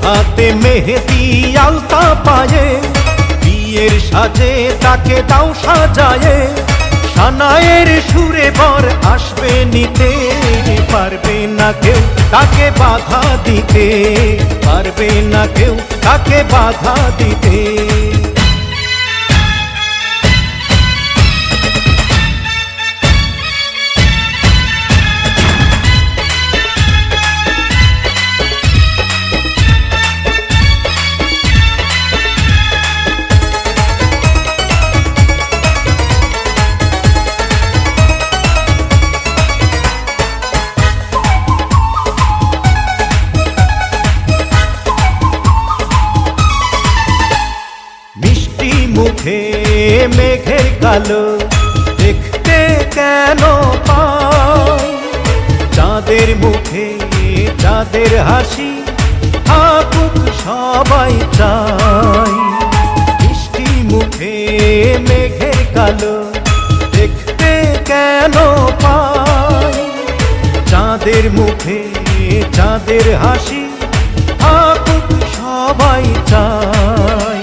হাতে মেহেদি আলতা পায়ে, বিয়ের সাজে তাকে দাও সাজায়ে। সানায়ের সুরে বর আসবে নিতে, পারবে না কেউ তাকে বাধা দিতে, পারবে না কেউ তাকে বাধা দিতে। মুখে মেঘের কালো দেখতে কেন পাই, চাঁদের মুখে চাঁদের হাসি থাকুক সবাই চাই। মিষ্টি মুখে মেঘের কালো দেখতে কেন পাই, চাঁদের মুখে চাঁদের হাসি থাকুক সবাই চাই।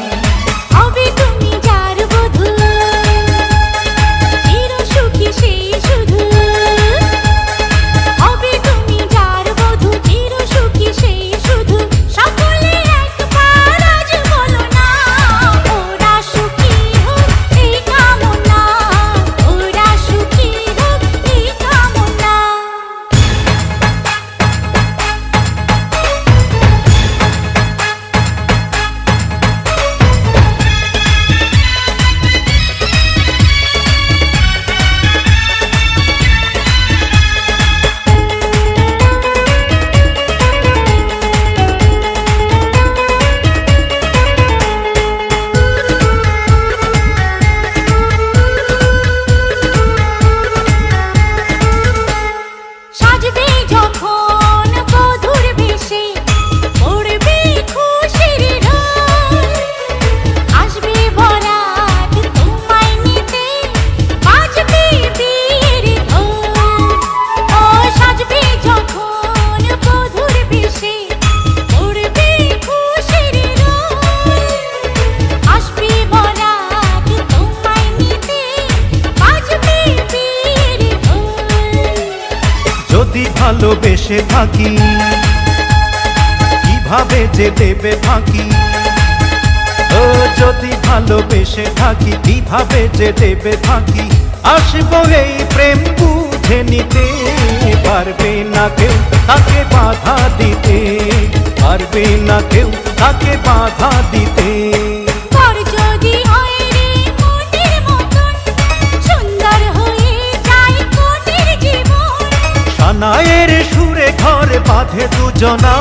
যদি ভালোবেসে থাকি কিভাবে যে দেবে ফাঁকি, ও যদি ভালোবেসে থাকি কিভাবে যে দেবে ফাঁকি। আসবো এই প্রেম বুঝে নিতে, পারবে না কেউ তাকে বাধা দিতে, পারবে না কেউ তাকে বাধা দিতে। সানায়ের সুরে ঘরে বাঁধে দুজনা।